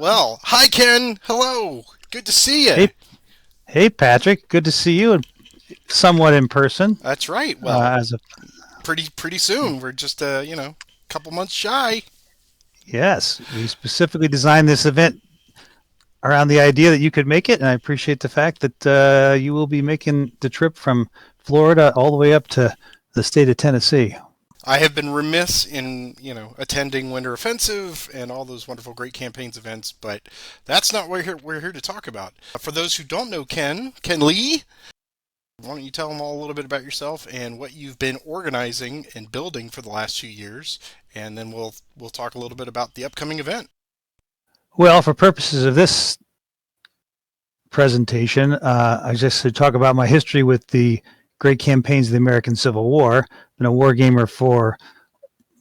Well, hi Ken. Hello. Good to see you. Hey, hey, Patrick. Good to see you, somewhat in person. That's right. Well, As a pretty soon. We're just a couple months shy. Yes, we specifically designed this event around the idea that you could make it, and I appreciate the fact that you will be making the trip from Florida all the way up to the state of Tennessee. I have been remiss in, attending Winter Offensive and all those wonderful Great Campaigns events, but that's not what we're here to talk about. For those who don't know Ken Lee, why don't you tell them all a little bit about yourself and what you've been organizing and building for the last few years, and then we'll talk a little bit about the upcoming event. Well, for purposes of this presentation, I just to talk about my history with the great campaigns of the American Civil War. Been a war gamer for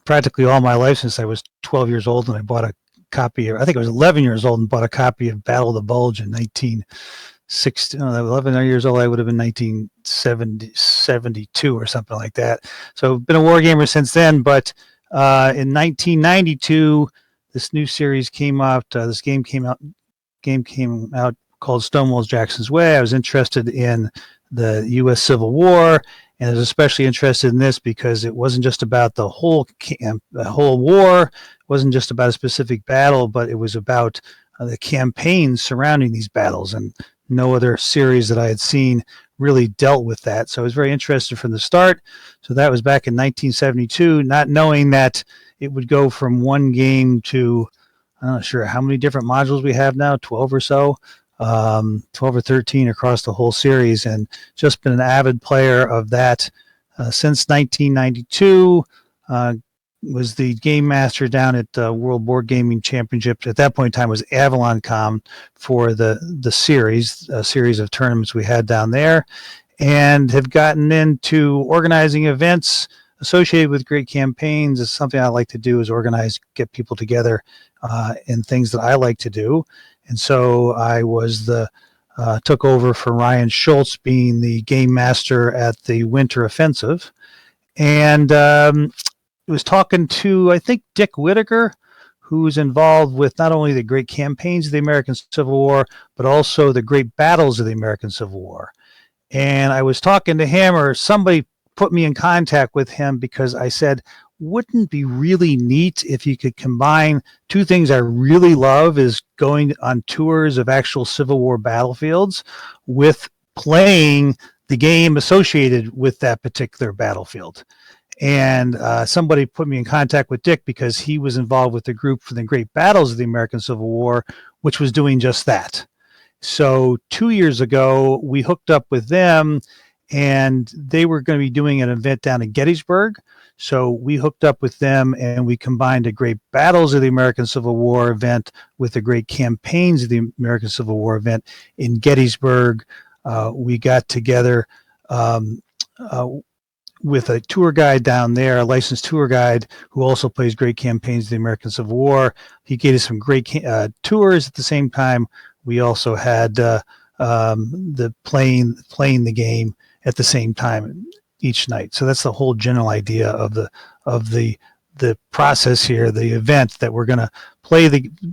practically all my life since I was 12 years old, and I bought a copy. I think I was 11 years old and bought a copy of Battle of the Bulge in 1960. 11 years old, I would have been 1972 or something like that. So I've been a war gamer since then. But in 1992, this new series came out. This game came out. Called Stonewall Jackson's Way. I was interested in the U.S. Civil War, and I was especially interested in this because it wasn't just about the whole war. It wasn't just about a specific battle, but it was about the campaigns surrounding these battles, and no other series that I had seen really dealt with that. So I was very interested from the start. So that was back in 1972, not knowing that it would go from one game to, I'm not sure how many different modules we have now, 12 or so. 12 or 13 across the whole series, and just been an avid player of that since 1992. Was the game master down at World Board Gaming Championships. At that point in time, was AvalonCon for the series, a series of tournaments we had down there, and have gotten into organizing events associated with great campaigns. Is something I like to do, is organize, get people together in things that I like to do. And so I was took over for Ryan Schultz being the game master at the Winter Offensive, and was talking to, I think, Dick Whittaker, who's involved with not only the great campaigns of the American Civil War, but also the great battles of the American Civil War. And I was talking to him, or somebody put me in contact with him, because I said, wouldn't it be really neat if you could combine two things I really love, is going on tours of actual Civil War battlefields with playing the game associated with that particular battlefield. And somebody put me in contact with Dick because he was involved with the group for the Great Battles of the American Civil War, which was doing just that. So 2 years ago, we hooked up with them, and they were going to be doing an event down in Gettysburg. So we hooked up with them, and we combined a Great Battles of the American Civil War event with the Great Campaigns of the American Civil War event in Gettysburg. We got together with a tour guide down there, a licensed tour guide who also plays Great Campaigns of the American Civil War. He gave us some great tours at the same time. We also had the playing the game at the same time each night. So that's the whole general idea of the process here, the event, that we're going to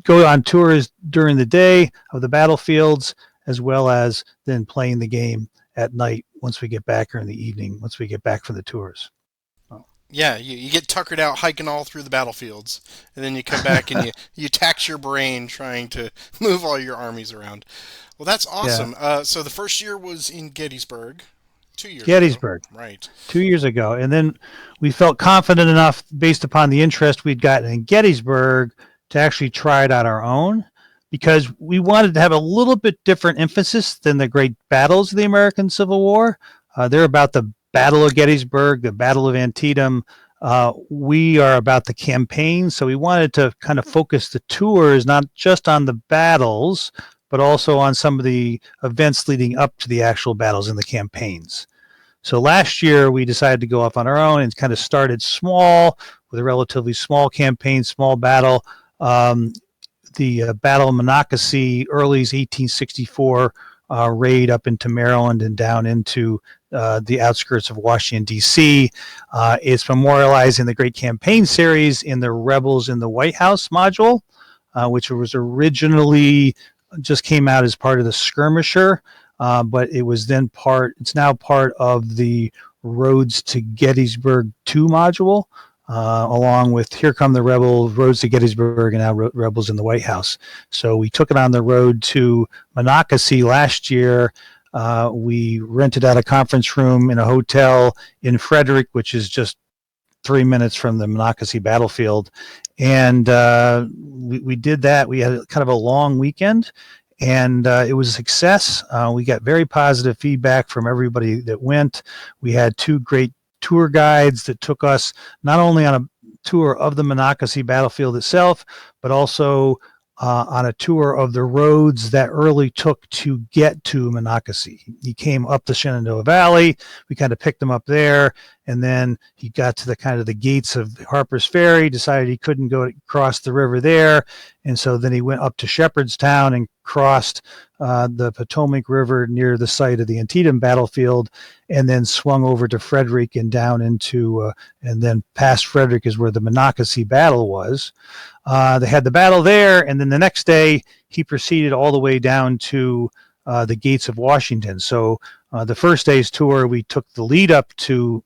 go on tours during the day of the battlefields, as well as then playing the game at night once we get back, or in the evening once we get back from the tours. Yeah, you get tuckered out hiking all through the battlefields, and then you come back and you tax your brain trying to move all your armies around. Well, that's Yeah, awesome. So the first year was in Gettysburg, 2 years ago. Gettysburg, Right. 2 years ago. And then we felt confident enough, based upon the interest we'd gotten in Gettysburg, to actually try it on our own, because we wanted to have a little bit different emphasis than the great battles of the American Civil War. They're about the Battle of Gettysburg, the Battle of Antietam. We are about the campaign. So we wanted to kind of focus the tours not just on the battles, but also on some of the events leading up to the actual battles in the campaigns. So last year we decided to go off on our own and kind of started small with a relatively small campaign, small battle. The Battle of Monocacy, Early's 1864 raid up into Maryland and down into the outskirts of Washington, D.C. It's memorializing the Great Campaign series in the Rebels in the White House module. which was originally just came out as part of the Skirmisher, but it was then it's now part of the Roads to Gettysburg 2 module, along with Here Come the Rebels, Roads to Gettysburg, and now Rebels in the White House. So we took it on the road to Monocacy last year. We rented out a conference room in a hotel in Frederick, which is just 3 minutes from the Monocacy battlefield. And we did that. We had kind of a long weekend, and it was a success. We got very positive feedback from everybody that went. We had 2 great tour guides that took us not only on a tour of the Monocacy battlefield itself, but also on a tour of the roads that Early took to get to Monocacy. He came up the Shenandoah Valley. We kind of picked him up there, and then he got to the kind of the gates of Harper's Ferry, decided he couldn't go across the river there, and so then he went up to Shepherdstown and crossed the Potomac River near the site of the Antietam battlefield, and then swung over to Frederick and down into, and then past Frederick is where the Monocacy battle was. They had the battle there, and then the next day he proceeded all the way down to the gates of Washington. So the first day's tour, we took the lead up to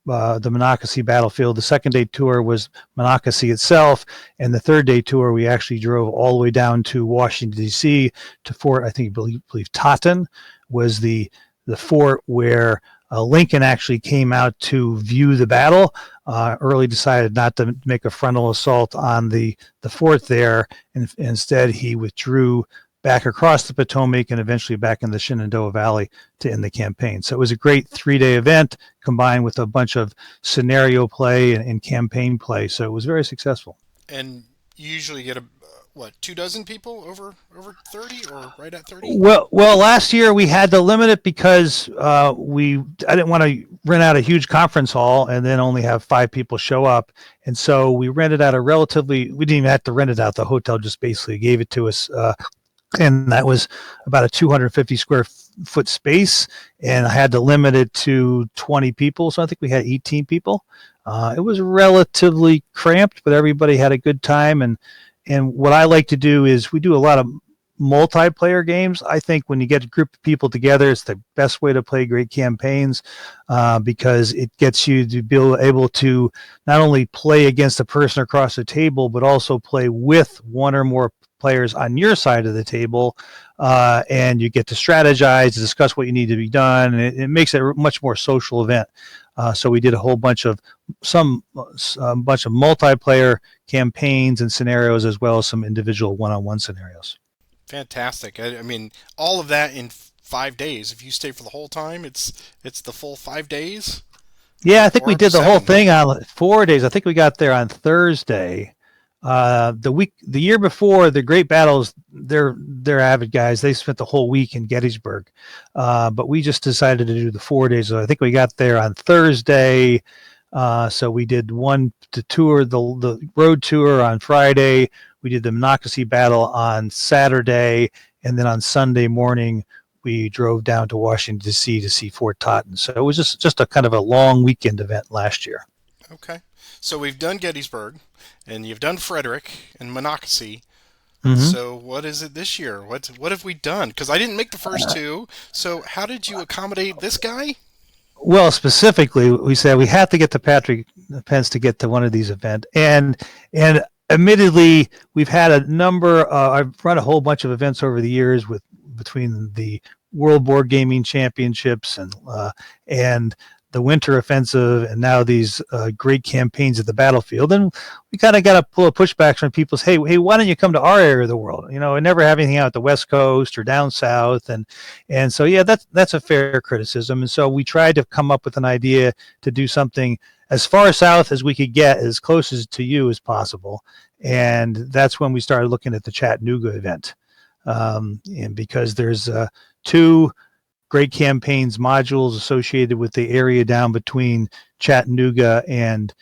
the Monocacy battlefield. The second day tour was Monocacy itself, and the third day tour we actually drove all the way down to Washington D.C. to Fort, I believe Totten was the fort where Lincoln actually came out to view the battle. Early decided not to make a frontal assault on the fort there, and instead he withdrew back across the Potomac and eventually back in the Shenandoah Valley to end the campaign. So it was a great 3-day event combined with a bunch of scenario play and campaign play. So it was very successful. And you usually get 24 people over 30 or right at 30? Well, last year we had to limit it because I didn't want to rent out a huge conference hall and then only have 5 people show up. And so we rented out we didn't even have to rent it out. The hotel just basically gave it to us. And that was about a 250 square foot space, and I had to limit it to 20 people. So I think we had 18 people. It was relatively cramped, but everybody had a good time. And what I like to do is we do a lot of multiplayer games. I think when you get a group of people together, it's the best way to play great campaigns because it gets you to be able to not only play against a person across the table, but also play with one or more players on your side of the table, and you get to strategize, to discuss what you need to be done, and it makes it a much more social event. So we did a whole bunch of multiplayer campaigns and scenarios, as well as some individual one-on-one scenarios. Fantastic. I mean, all of that in 5 days. If you stay for the whole time, it's the full 5 days. Yeah, I think we did the whole thing on 4 days. I think we got there on Thursday. The year before the Great Battles, they're avid guys. They spent the whole week in Gettysburg, but we just decided to do the 4 days. So I think we got there on Thursday. So we did the road tour on Friday. We did the Monocacy battle on Saturday, and then on Sunday morning we drove down to Washington D.C. to see Fort Totten. So it was just a kind of a long weekend event last year. Okay. So we've done Gettysburg, and you've done Frederick and Monocacy. Mm-hmm. So what is it this year? What have we done? Because I didn't make the first 2. So how did you accommodate this guy? Well, specifically, we said we have to get to Patrick Pence to get to one of these events, and admittedly, we've had a number. I've run a whole bunch of events over the years between the World Board Gaming Championships and the Winter Offensive, and now these great campaigns at the battlefield. And we kind of got to pull a pushback from people. Hey, why don't you come to our area of the world? I never have anything out at the West Coast or down south, and so yeah, that's a fair criticism. And so we tried to come up with an idea to do something as far south as we could get, as close as to you as possible. And that's when we started looking at the Chattanooga event, and because there's 2 great campaigns modules associated with the area down between Chattanooga and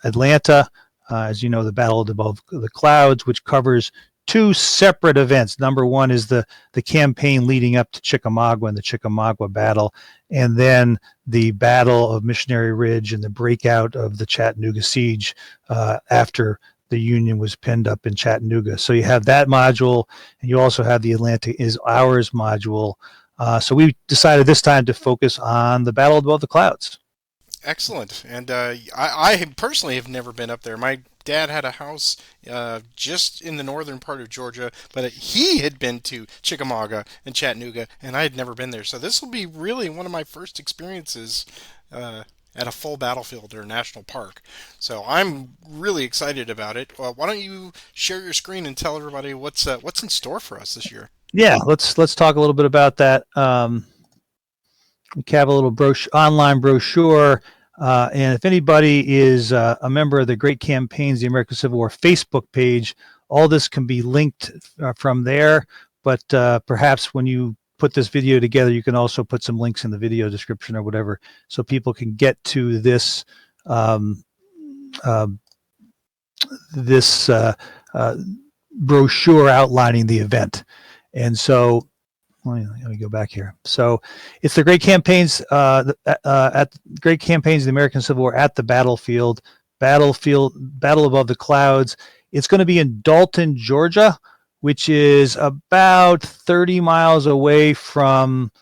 Atlanta. As you know, the Battle Above the Clouds, which covers 2 separate events. Number one is the campaign leading up to Chickamauga and the Chickamauga battle, and then the Battle of Missionary Ridge and the breakout of the Chattanooga siege after the Union was pinned up in Chattanooga. So you have that module, and you also have the Atlantic is Ours module. So we decided this time to focus on the Battle Above the Clouds. Excellent. And I personally have never been up there. My dad had a house just in the northern part of Georgia, but he had been to Chickamauga and Chattanooga, and I had never been there. So this will be really one of my first experiences at a full battlefield or national park. So I'm really excited about it. Why don't you share your screen and tell everybody what's in store for us this year? Yeah, let's talk a little bit about that. We have a little online brochure. And if anybody is a member of the Great Campaigns, the American Civil War Facebook page, all this can be linked from there. But perhaps when you put this video together, you can also put some links in the video description or whatever, so people can get to this brochure outlining the event. And so let me go back here. So it's the Great Campaigns at Great Campaigns of the American Civil War at the Battle Above the Clouds. It's going to be in Dalton, Georgia, which is about 30 miles away from.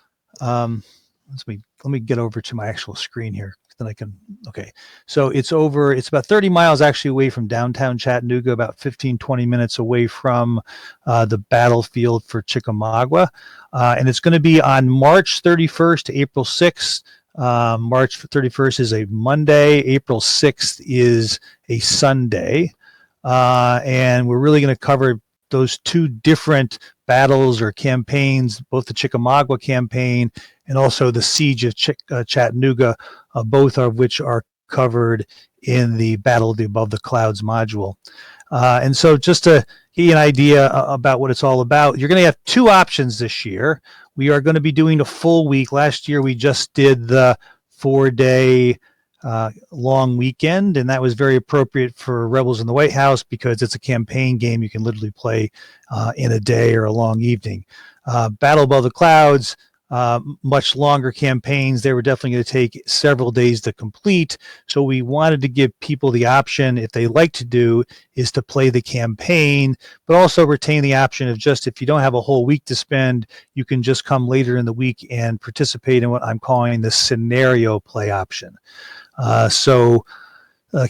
Let me get over to my actual screen here. Then I can. Okay, so it's about 30 miles actually away from downtown Chattanooga, about 15-20 minutes away from the battlefield for Chickamauga. And it's going to be on March 31st to April 6th. March 31st is a Monday. April 6th is a Sunday. And we're really going to cover those two different battles or campaigns, both the Chickamauga campaign and also the Siege of Chattanooga, both of which are covered in the Battle Above the Clouds module. And so just to give you an idea about what it's all about, you're going to have two options this year. We are going to be doing a full week. Last year, we just did the 4-day long weekend, and that was very appropriate for Rebels in the White House because it's a campaign game you can literally play in a day or a long evening. Battle Above the Clouds, much longer campaigns. They were definitely going to take several days to complete. So we wanted to give people the option, if they like to do, is to play the campaign, but also retain the option of just, if you don't have a whole week to spend, you can just come later in the week and participate in what I'm calling the scenario play option. So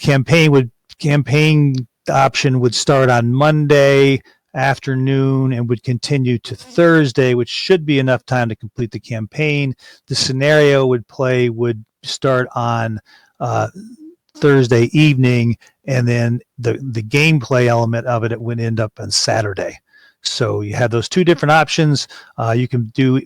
campaign option would start on Monday afternoon and would continue to Thursday, which should be enough time to complete the campaign. The scenario would start on Thursday evening, and then the gameplay element of it would end up on Saturday. So you have those two different options. You can do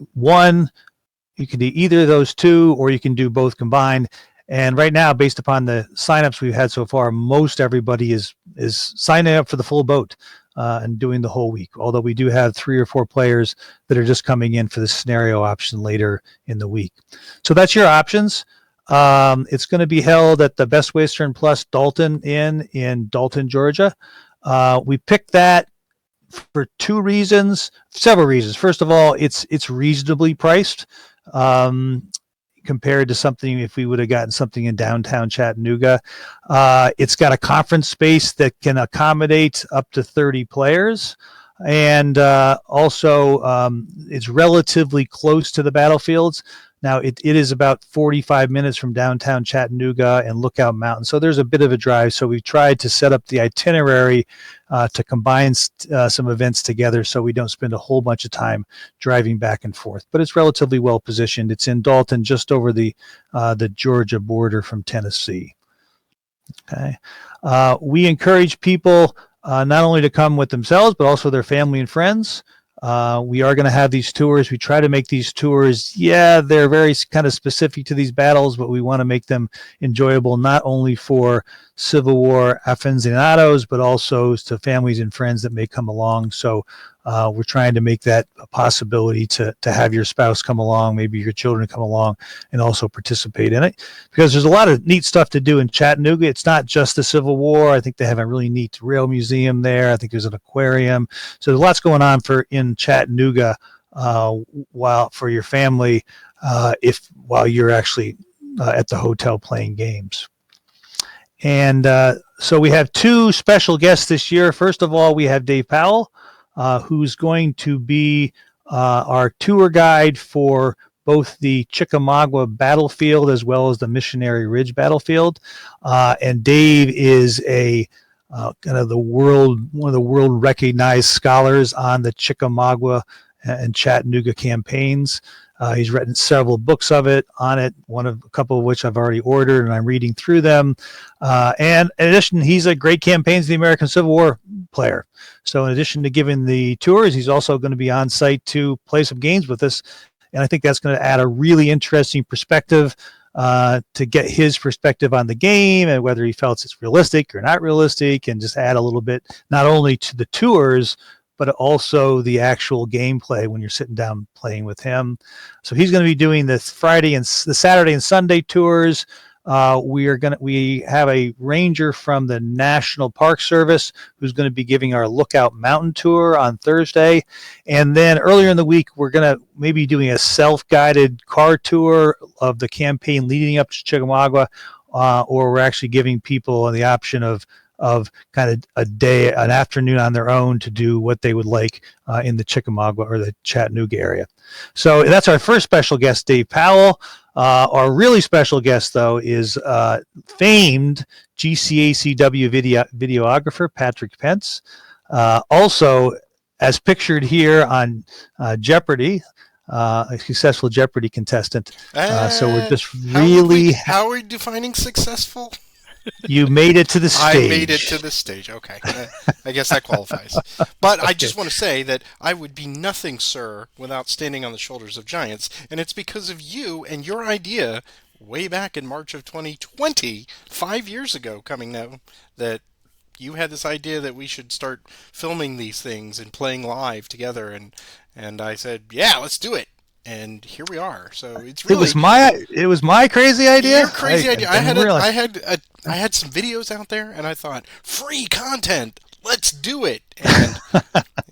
either of those two, or you can do both combined. And right now, based upon the signups we've had so far, most everybody is signing up for the full boat and doing the whole week. Although we do have 3 or 4 players that are just coming in for the scenario option later in the week. So that's your options. It's going to be held at the Best Western Plus Dalton Inn in Dalton, Georgia. We picked that for several reasons. First of all, it's reasonably priced. Compared to something, if we would have gotten something in downtown Chattanooga. It's got a conference space that can accommodate up to 30 players. And also, it's relatively close to the battlefields. Now, it is about 45 minutes from downtown Chattanooga and Lookout Mountain. So there's a bit of a drive. So we tried to set up the itinerary to combine some events together so we don't spend a whole bunch of time driving back and forth. But it's relatively well positioned. It's in Dalton, just over the Georgia border from Tennessee. Okay. We encourage people not only to come with themselves, but also their family and friends. We are going to have these tours. We try to make these tours, they're very kind of specific to these battles, but we want to make them enjoyable, not only for Civil War aficionados, but also to families and friends that may come along. So we're trying to make that a possibility to have your spouse come along, maybe your children come along and also participate in it, because there's a lot of neat stuff to do in Chattanooga. It's not just the Civil War. I think they have a really neat rail museum there. I think there's an aquarium. So there's lots going on in Chattanooga for your family while you're actually at the hotel playing games. And So we have two special guests this year. First of all, we have Dave Powell, who's going to be our tour guide for both the Chickamauga battlefield as well as the Missionary Ridge battlefield. And Dave is a kind of one of the world recognized scholars on the Chickamauga and Chattanooga campaigns. He's written several books on it, a couple of which I've already ordered, and I'm reading through them. And in addition, he's a great Campaigns of the American Civil War player. So in addition to giving the tours, he's also going to be on site to play some games with us. And I think that's going to add a really interesting perspective to get his perspective on the game and whether he felt it's realistic or not realistic, and just add a little bit not only to the tours, but also the actual gameplay when you're sitting down playing with him. So he's going to be doing the Saturday and Sunday tours. We have a ranger from the National Park Service who's going to be giving our Lookout Mountain tour on Thursday. And then earlier in the week, we're going to maybe doing a self-guided car tour of the campaign leading up to Chickamauga, or we're actually giving people the option of kind of an afternoon on their own to do what they would like in the Chickamauga or the Chattanooga area. So that's our first special guest, Dave Powell. Our really special guest, though, is famed GCACW videographer Patrick Pence. Also, as pictured here on Jeopardy, a successful Jeopardy contestant. So we're just really... How are we defining successful? You made it to the stage. I made it to the stage. Okay. I guess that qualifies. But I just want to say that I would be nothing, sir, without standing on the shoulders of giants. And it's because of you and your idea way back in March of 2020, 5 years ago coming now, that you had this idea that we should start filming these things and playing live together. And I said, yeah, let's do it. And here we are. So it's really it was my crazy idea. Your crazy idea. I had some videos out there, and I thought, free content. Let's do it.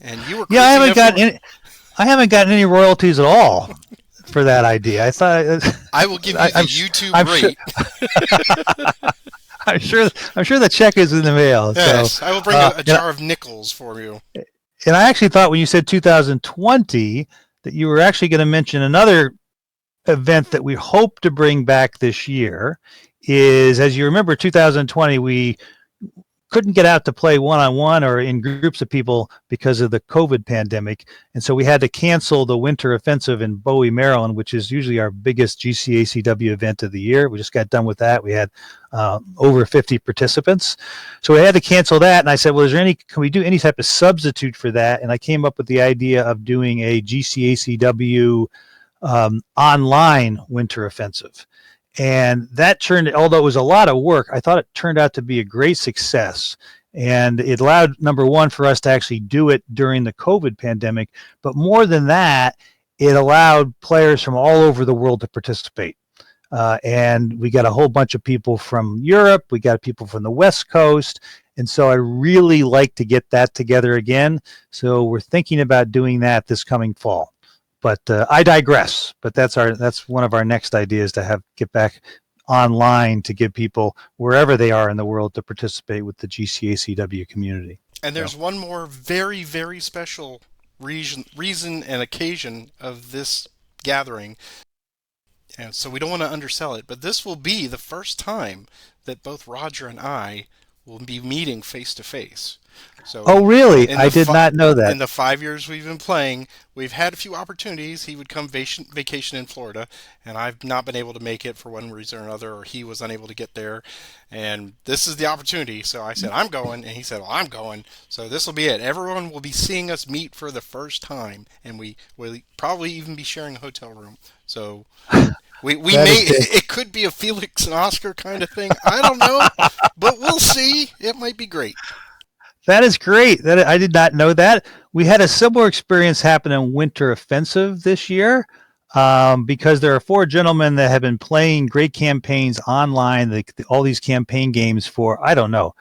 And you were crazy. I haven't gotten any royalties at all for that idea. I thought I will give you the YouTube rate. I'm sure the check is in the mail. Yes, so, I will bring a jar of nickels for you. And I actually thought when you said 2020 that you were actually going to mention another event that we hope to bring back this year. Is, as you remember, 2020, we couldn't get out to play one-on-one or in groups of people because of the COVID pandemic. And so we had to cancel the Winter Offensive in Bowie, Maryland, which is usually our biggest GCACW event of the year. We just got done with that. We had over 50 participants. So we had to cancel that. And I said, well, can we do any type of substitute for that? And I came up with the idea of doing a GCACW online Winter Offensive. And that although it was a lot of work, I thought it turned out to be a great success. And it allowed, number one, for us to actually do it during the COVID pandemic. But more than that, it allowed players from all over the world to participate. And we got a whole bunch of people from Europe. We got people from the West Coast. And so I really like to get that together again. So we're thinking about doing that this coming fall. But I digress. But that's one of our next ideas, to get back online to give people wherever they are in the world to participate with the GCACW community. And there's one more very, very special reason and occasion of this gathering. And so we don't want to undersell it, but this will be the first time that both Roger and I will be meeting face to face. So, oh, really? I did not know that. In the 5 years we've been playing, we've had a few opportunities. He would come vacation in Florida, and I've not been able to make it for one reason or another, or he was unable to get there. And this is the opportunity. So I said, I'm going, and he said, well, I'm going. So this will be it. Everyone will be seeing us meet for the first time, and we will probably even be sharing a hotel room. So it could be a Felix and Oscar kind of thing. I don't know, but we'll see. It might be great. That is great. I did not know that. We had a similar experience happen in Winter Offensive this year, because there are 4 gentlemen that have been playing great campaigns online, all these campaign games for, I don't know,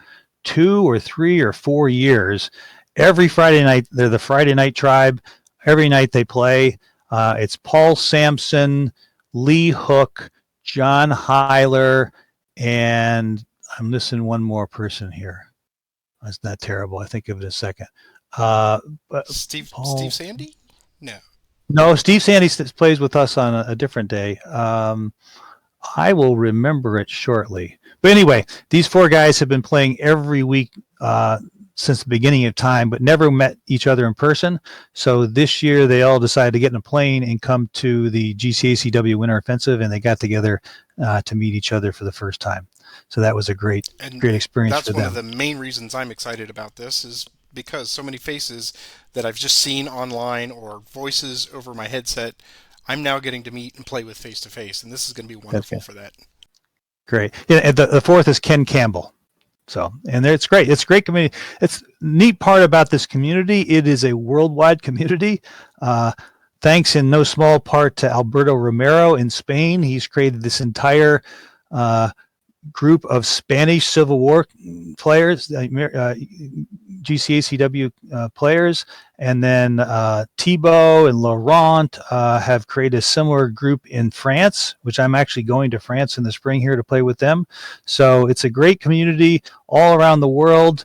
2 or 3 or 4 years. Every Friday night, they're the Friday Night Tribe. Every night they play. It's Paul Sampson, Lee Hook, John Heiler, and I'm missing one more person here. That's not terrible. I think of it in a second. But Steve Paul. Sandy? No. No, Steve Sandy plays with us on a different day. I will remember it shortly. But anyway, these four guys have been playing every week since the beginning of time, but never met each other in person. So this year they all decided to get in a plane and come to the GCACW Winter Offensive, and they got together to meet each other for the first time. So that was a great And experience that's for one of them. the main reasons I'm excited about this is because so many faces that I've just seen online or voices over my headset, I'm now getting to meet and play with face to face, and this is going to be That's wonderful for that. great. Yeah, and the fourth is Ken Campbell. So, and it's great. It's a great community. It's neat part about this community. It is a worldwide community. Uh, Thanks in no small part to Alberto Romero in Spain. He's created this entire uh, group of Spanish Civil War players, GCACW players, and then Thibaut and Laurent have created a similar group in France, which I'm actually going to France in the spring here to play with them. So it's a great community all around the world.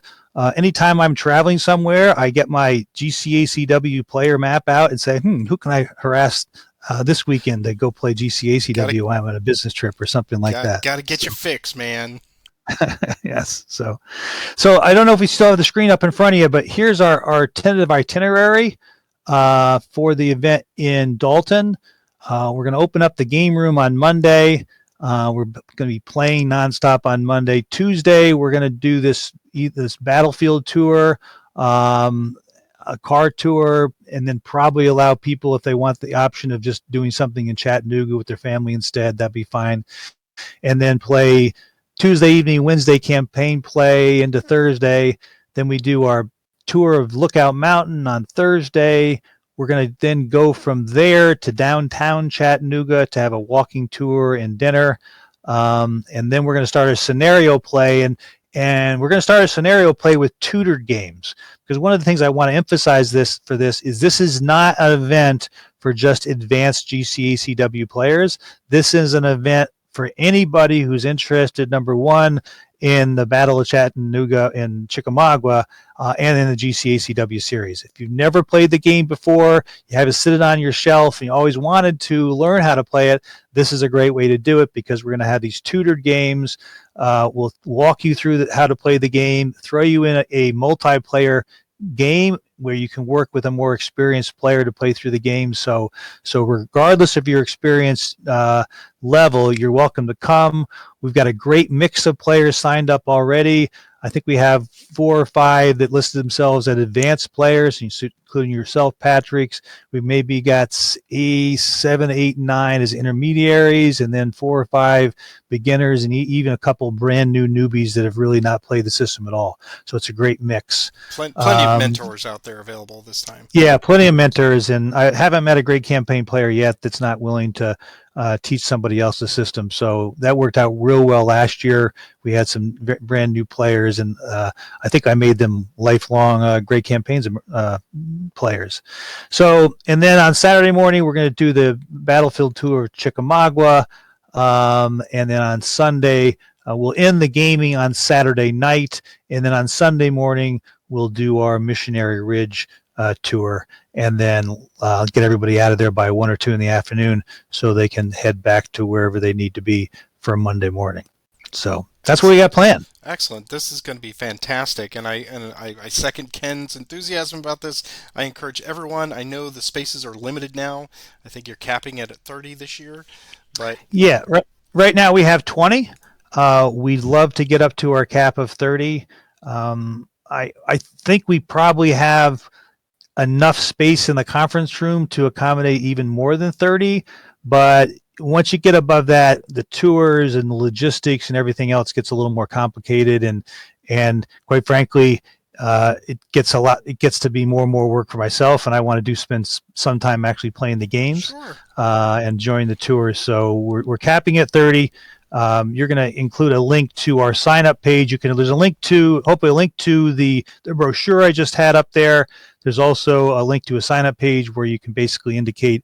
Anytime I'm traveling somewhere, I get my GCACW player map out and say, who can I harass this weekend to go play GCACW? I'm on a business trip or something like that. Got to get your fix, man. Yes. So I don't know if we still have the screen up in front of you, but here's our tentative itinerary for the event in Dalton. We're going to open up the game room on Monday. We're going to be playing nonstop on Monday. Tuesday, we're going to do this battlefield tour, a car tour, and then probably allow people, if they want the option of just doing something in Chattanooga with their family instead, that'd be fine. And then play Tuesday evening, Wednesday campaign play into Thursday. Then we do our tour of Lookout Mountain on Thursday. We're going to then go from there to downtown Chattanooga to have a walking tour and dinner. And then we're going to start a scenario play. And we're going to start a scenario play with tutored games. Because one of the things I want to emphasize this is not an event for just advanced GCACW players. This is an event for anybody who's interested, number one, in the Battle of Chattanooga and Chickamauga and in the GCACW series. If you've never played the game before, you have it sitting on your shelf, and you always wanted to learn how to play it, this is a great way to do it because we're going to have these tutored games. We'll walk you through how to play the game, throw you in a multiplayer game where you can work with a more experienced player to play through the game. So regardless of your experience level, you're welcome to come. We've got a great mix of players signed up already. I think we have 4 or 5 that listed themselves as advanced players, including yourself, Patrick's. We've maybe got 7, 8, 9 as intermediaries, and then 4 or 5 beginners, and even a couple brand new newbies that have really not played the system at all. So it's a great mix. Plenty of mentors out there available this time. Yeah, plenty of mentors, and I haven't met a great campaign player yet that's not willing to teach somebody else the system. So that worked out real well last year. We had some brand new players, and I think I made them lifelong great campaigns players. So, and then on Saturday morning, we're going to do the battlefield tour of Chickamauga, and then on Sunday, we'll end the gaming on Saturday night, and then on Sunday morning, we'll do our Missionary Ridge tour, and then get everybody out of there by 1 or 2 in the afternoon so they can head back to wherever they need to be for Monday morning. So that's what we got planned. Excellent. This is going to be fantastic, and I second Ken's enthusiasm about this. I encourage everyone. I know the spaces are limited now. I think you're capping it at 30 this year, but yeah, right now we have 20. We'd love to get up to our cap of 30. I think we probably have enough space in the conference room to accommodate even more than 30, but once you get above that, the tours and the logistics and everything else gets a little more complicated, and quite frankly, it gets to be more and more work for myself, and I want to spend some time actually playing the games. Sure. And enjoying the tours. So we're capping at 30. you're going to include a link to our sign up page. There's a link to, hopefully a link to the brochure I just had up there. There's also a link to a sign up page where you can basically indicate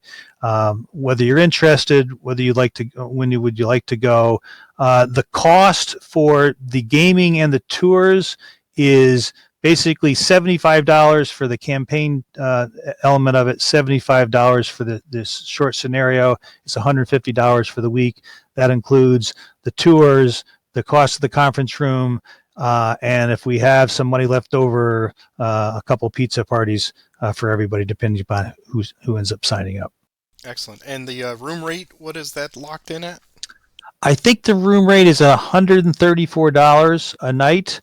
whether you're interested, whether you'd like to, would you like to go. The cost for the gaming and the tours is basically $75 for the campaign element of it, $75 for this short scenario. It's $150 for the week. That includes the tours, the cost of the conference room, and if we have some money left over, a couple pizza parties for everybody, depending upon who ends up signing up. Excellent. And the room rate, what is that locked in at? I think the room rate is $134 a night.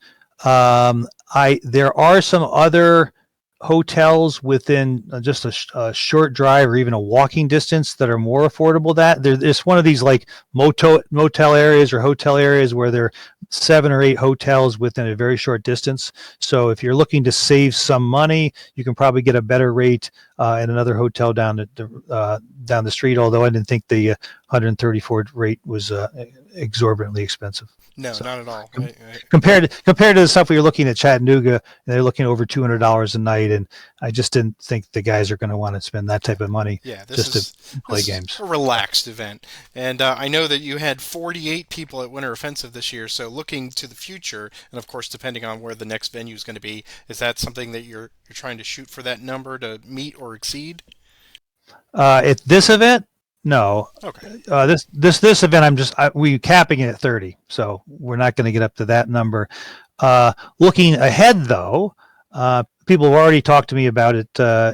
There are some other hotels within just a short drive or even a walking distance that are more affordable. There's one of these like motel areas or hotel areas where there are 7 or 8 hotels within a very short distance. So if you're looking to save some money, you can probably get a better rate at another hotel down the street. Although I didn't think the 134 rate was exorbitantly expensive. No, so, not at all. Compared to the stuff we were looking at Chattanooga, they're looking over $200 a night, and I just didn't think the guys are going to want to spend that type of money to play games. A relaxed event, and I know that you had 48 people at Winter Offensive this year. So looking to the future, and of course, depending on where the next venue is going to be, is that something that you're trying to shoot for that number to meet or exceed? At this event. No. Okay. This event, we capping it at 30, so we're not going to get up to that number. Looking ahead, though, people have already talked to me about it.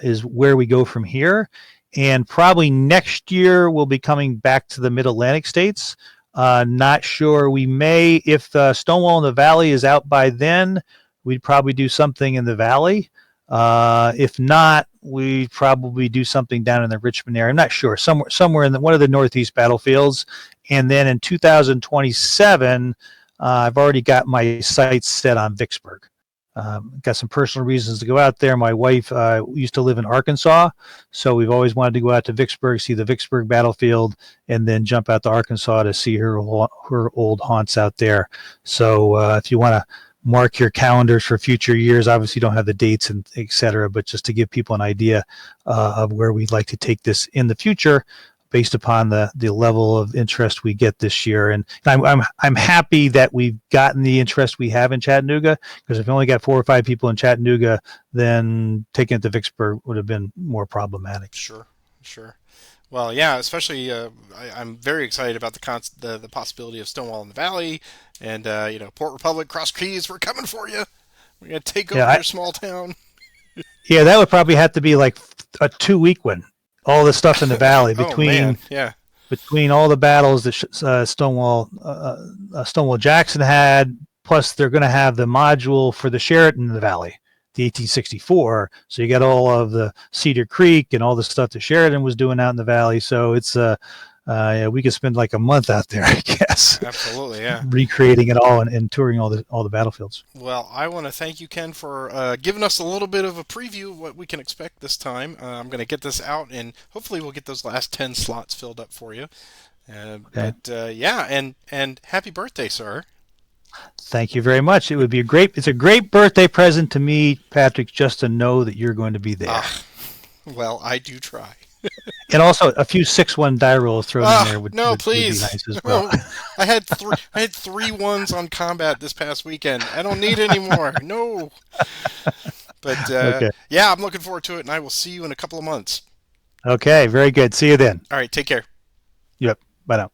Is where we go from here, and probably next year we'll be coming back to the Mid-Atlantic states. Not sure. We may, if Stonewall in the Valley is out by then, we'd probably do something in the Valley. If not, we'd probably do something down in the Richmond area. I'm not sure. Somewhere in one of the Northeast battlefields. And then in 2027, I've already got my sights set on Vicksburg. Got some personal reasons to go out there. My wife used to live in Arkansas, so we've always wanted to go out to Vicksburg, see the Vicksburg battlefield, and then jump out to Arkansas to see her old haunts out there. So if you want to mark your calendars for future years. Obviously, you don't have the dates and et cetera, but just to give people an idea of where we'd like to take this in the future, based upon the level of interest we get this year. And I'm happy that we've gotten the interest we have in Chattanooga, because if we only got 4 or 5 people in Chattanooga, then taking it to Vicksburg would have been more problematic. Sure. Well, yeah, especially I'm very excited about the possibility of Stonewall in the Valley, and Port Republic, Cross Keys, we're coming for you. We're gonna take over your small town. Yeah, that would probably have to be like a 2-week one. All the stuff in the Valley between between all the battles that Stonewall Jackson had, plus they're going to have the module for the Sheraton in the Valley, the 1864. So you got all of the Cedar Creek and all the stuff that Sheridan was doing out in the Valley. So it's we could spend like a month out there, I guess. Absolutely, yeah. Recreating it all and touring all the battlefields. Well, I want to thank you, Ken, for giving us a little bit of a preview of what we can expect this time. I'm going to get this out, and hopefully we'll get those last 10 slots filled up for you. Okay. But and happy birthday, sir. Thank you very much. It's a great birthday present to me, Patrick, just to know that you're going to be there. Well, I do try. And also a few 6-1 die rolls thrown in there would be nice as well. No. I had 3 ones on combat this past weekend. I don't need any more. No. But okay. Yeah, I'm looking forward to it, and I will see you in a couple of months. Okay, very good. See you then. All right, take care. Yep. Bye now.